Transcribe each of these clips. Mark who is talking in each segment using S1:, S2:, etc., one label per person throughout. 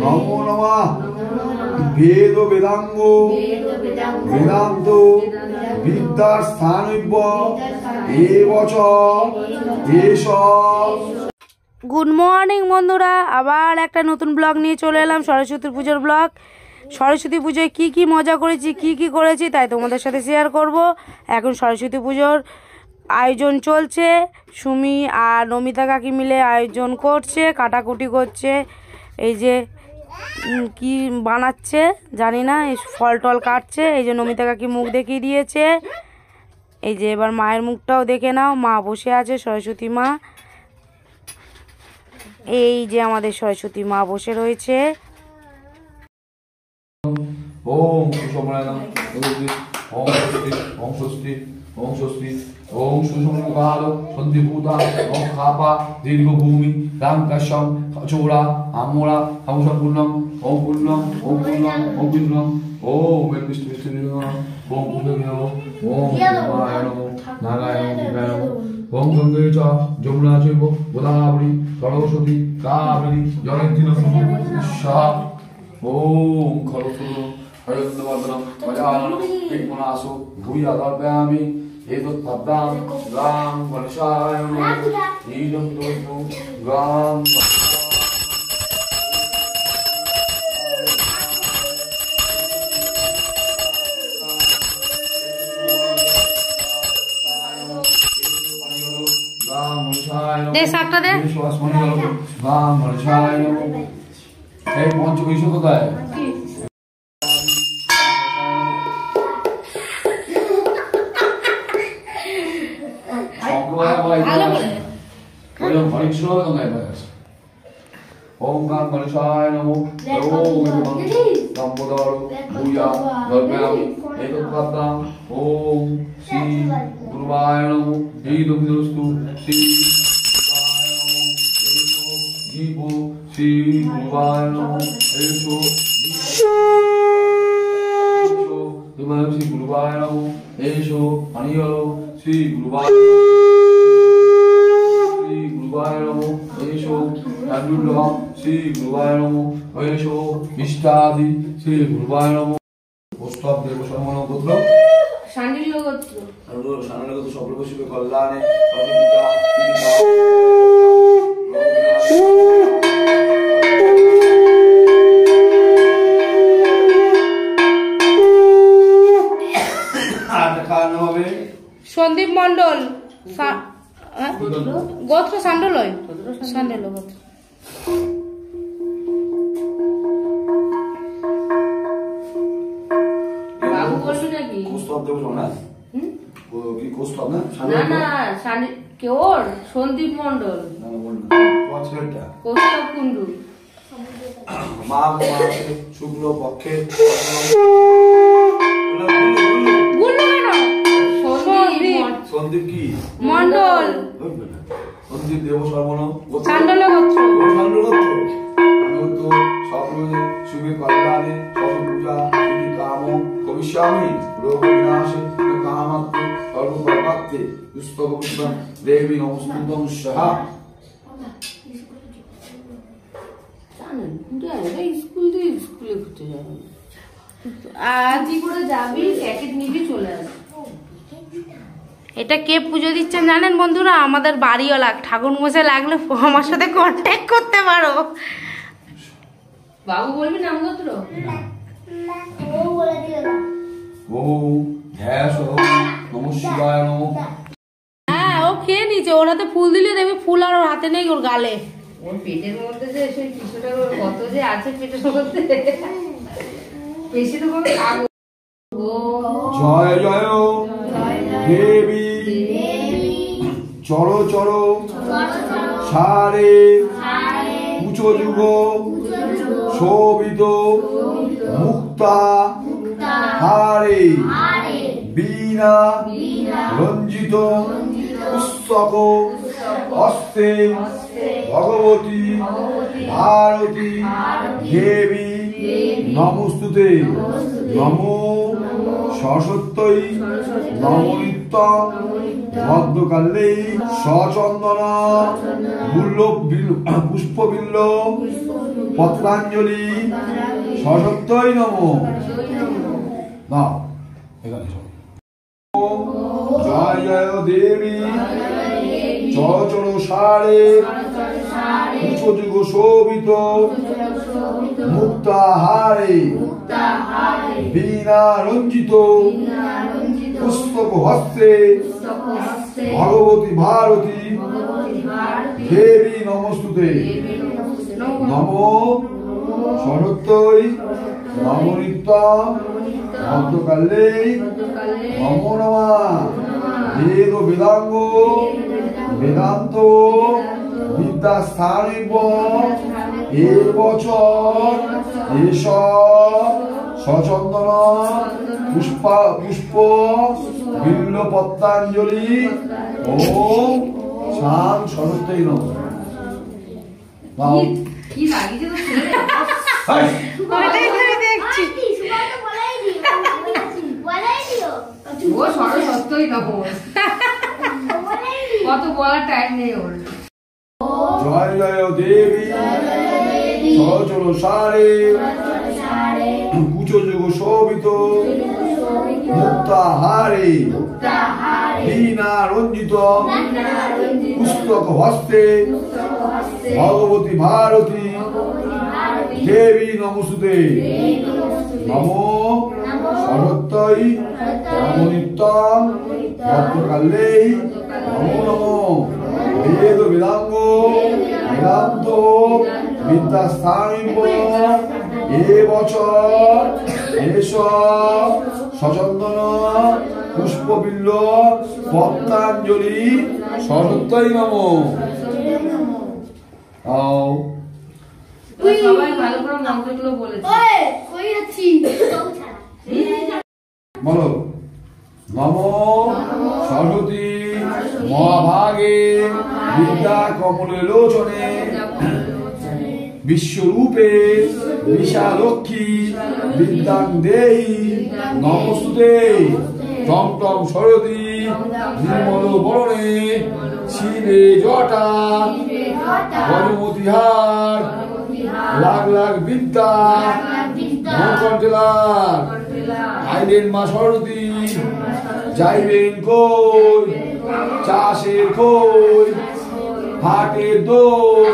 S1: নমো নমঃ বেদ বেদাঙ্গ বেদান্ত বিদ্যার স্থানৈব এবচ এষ।
S2: Good morning বন্ধুরা, আবার একটা নতুন ব্লগ নিয়ে চলে এলাম, সরস্বতী পুজোর ব্লগ। সরস্বতী পুজোয় কী কী মজা করেছি, কী করেছি তাই তোমাদের সাথে শেয়ার করব। এখন সরস্বতী পুজোর আয়োজন চলছে, সুমি আর নমিতা কাকি মিলে আয়োজন করছে, কাটাকুটি করছে। এই যে কি বানাচ্ছে জানি না, এই ফল টল কাটছে। এই যে নমিতা কাকি মুখ দেখিয়ে দিয়েছে। এই যে এবার মায়ের মুখটাও দেখে নাও, মা বসে আছে, সরস্বতী মা। এই যে আমাদের সরস্বতী মা বসে রয়েছে।
S1: ওম সুষমনায়নম ওম স্বস্তি ওম স্বস্তি ওম স্বস্তি ওম সুষমনাকাল সন্ধিভূতা ওম খাপা দীর্ঘভূমি রামকাশম চৌড়া আমোরা সম্পূর্ণম ওম পূর্ণম ওম পূর্ণম ওম পূর্ণম ওম বিষ্ণু বিষ্ণু ওম পূর্ণম ওম নারায়ণ নারায়ণ ওম গঙ্গে চ যমুনা চৈব গোদাবরী সরস্বতী কাবেরী জয়ন্তীন স্বাহা। ওম খরস্বতী হরিন্দবর্ধনম গজাননম বিঘ্নাসো ভূয়াদর্পয়ামি এতৎ পদ্মাং গাং গণেশায় নমঃ ঈদং দোস্তু গাং
S2: দে শাকটা দে।
S1: গাং গণেশায় নমঃ। এই পঞ্চবিংশ কোথায়? ওম গাং গণেশায় নমঃ। ওম লম্বোদর ভূয়া দর্পয়ামি এতৎ পদ্মাং। ওম শ্রী গুরুবায় নমঃ। এই দক্ষিণস্তু শ্রী গুরুবায় নমঃ। এসো দীপ শ্রী গুরুবায় নমঃ। এসো শ্রী গুরুবায় নমঃ। এসো পানীয় শ্রী গুরুবায় নমঃ। এসো তাণ্ডুল শ্রী গুরুবায় নমঃ। এসো ইষ্টাদি শ্রী গুরুবায় নমঃ। প্রস্তাব দেব সর্বন গোত্র
S2: শান্ডিল্য গোত্র
S1: শান্ডিল্য গোত্র সর্বশিবে কল্যাণে সর্বপিতা
S2: সন্দীপ মন্ডল গোত্র সান্ডলয় সান্ডেল গোত্র। বাবু বলবি নাকি
S1: প্রস্তাব দেব না কি প্রস্তাব না
S2: না না কেওর সন্দীপ মন্ডল
S1: না বল না তোমার ছেলেটা
S2: কৌস্তব কুন্ডু
S1: মাঘ মাসে শুক্ল পক্ষে সন্দীপ কি
S2: মন্ডল
S1: সন্দীপ দেব সর্বন
S2: সান্ডল গোত্র
S1: সান্ডল গোত্র সকলে শুভে কল্যাণে সর্বপূজা ইতি কাম কবিষ্যামি রোগ বিনাশে কামাত্তে সর্বপর্বাত্তে দুস্তব পুষ্পম দেবী নমস্তুতং স্বাহা।
S2: স্কুলে ঘুরতে যাবে আজ করে যাবি, প্যাকেট নিবি চলে আসবি। এটা কে পুজো দিচ্ছেন জানেন বন্ধুরা? আমাদের বাড়িওয়ালা ঠাকুর মশাই, লাগলে আমার সাথে কন্ট্যাক্ট করতে পারো। বাবু বলবি নাম গোত্র হ্যাঁ ও খেয়ে নিচ্ছে। ওর হাতে ফুল দিলে দেখবি ফুল আর ওর হাতে নেই, ওর গালে। ওর পেটের মধ্যে যে সেই কিছুটা কত যে আছে পেটের মধ্যে বেশি তো কোনো
S1: জয় জয় দেবী চড়ো চড়ো সারে উঁচো যুগ শোভিত মুক্তা হারে বীণা রঞ্জিত পুস্তক হস্তে ভগবতী ভারতী দেবী নমস্তুতে নমো সরস্বত্যই নমো নিত্য মধ্যকালে সচন্দন মূল্য পুষ্পবিল্ল পত্রাঞ্জলি সশব্দই নমো। নাও এখানে জয় জয় দেবী চরচর সারে কুচযুগ শোভিত মুক্তাহারে বীণা রঞ্জিত পুস্তক হস্তে ভগবতী ভারতী দেবী নমস্তুতে। নমো শরত্তৈ নমো নিত্যম ভদ্রকালেই নমো নমঃ। বেদ বেদাঙ্গ বেদান্ত বিদ্যাস্থানিব এ বছর এসব সচন্দন পুষ্প বিল্ল পত্রাঞ্জলি ওম শাম সরস্বতী নমঃ।
S3: কি লাগিয়েছে তো ছেলে দেখছি ও সরস্বতী নমঃ। কত বলার টাইম নেই ওর।
S1: জয় জয় দেবী চরচর সারে কুচযুগ শোভিত মুক্তাহারে বীণা রঞ্জিত পুস্তক হস্তে ভগবতী ভারতী দেবী নমস্তুতে। নমো শরত্তৈ নমো নিত্যম ভদ্রকালেই নমো নমঃ। বেদ বেদাঙ্গ বেদান্ত বিদ্যাস্থানিব এ বছর এসব সচন্দন পুষ্পবিল্ল পত্রাঞ্জলি সরস্বতী নমঃ।
S3: সবাই ভালো করে মন্ত্রগুলো বলেছে।
S1: বলো নমো সরস্বতী মহাভাগে বিদ্যা কমলে লোচনে বিশ্বরূপে বিশালক্ষী বিদ্যাং দেহি নমস্তুতে। টমটম শরদী নির্মল বরণে শিরে জটা বনমতি হার লাখ লাখ বিদ্যা মনকণ্ঠেলার আইলেন মা শরদী যাইবেন কই চাষের কই হাটের দই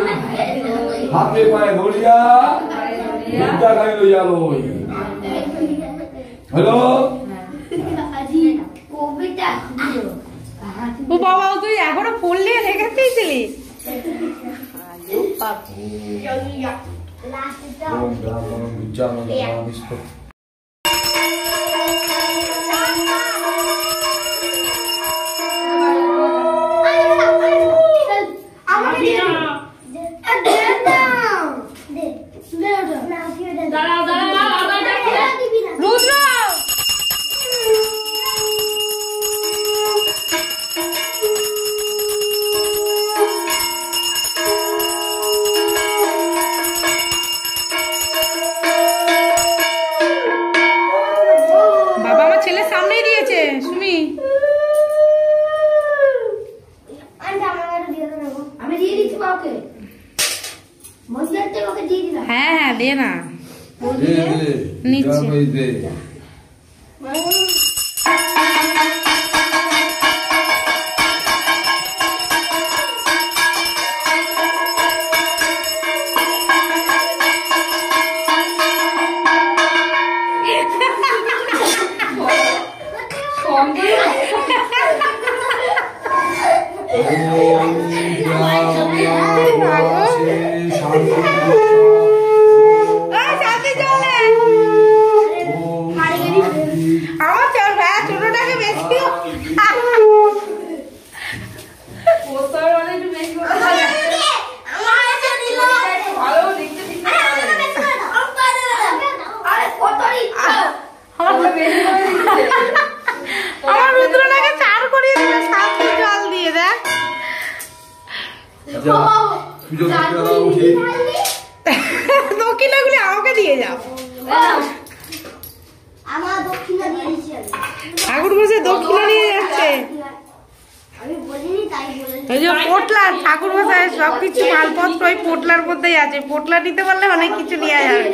S1: হাতে পায়ে ধরিয়া বিদ্যা খাই লইয়া লই। হ্যালো
S2: ও বাবা তুই এখনো পড়লে রেখে দিয়েছিলি। হ্যাঁ হ্যাঁ দে না নিচ্ছি। দক্ষিণাগুলি আমাকে দিয়ে যাও। ঠাকুর বসে দক্ষিণা নিয়ে যাচ্ছে। এই যে পোটলা ঠাকুর মশাই সবকিছু মালপত্র ওই পোটলার মধ্যেই আছে। পোটলা নিতে পারলে অনেক কিছু নিয়ে যাবে।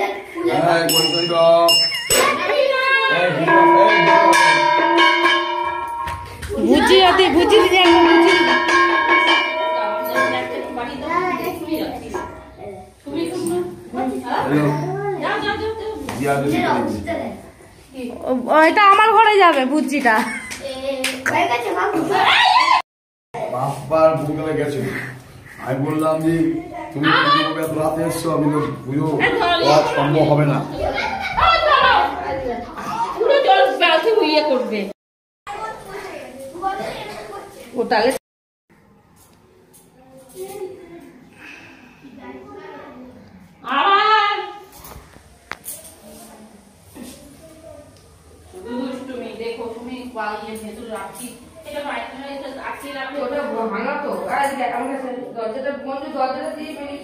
S2: ভুজি আদি ভুজি দিয়ে ভুজি এটা আমার ঘরে যাবে ভুজিটা।
S1: বাবার ভূগোলে গেছে, আমি বললাম যে তুমি এত রাতে এসছো, আমি তো পুজো সম্ভব হবে না।
S3: করবে ও তাহলে দেখো তুমি ভেতর রাখছি এটা ভাঙা তো দরজাটা বন্ধ, দরজাটা দিয়ে বেরিয়ে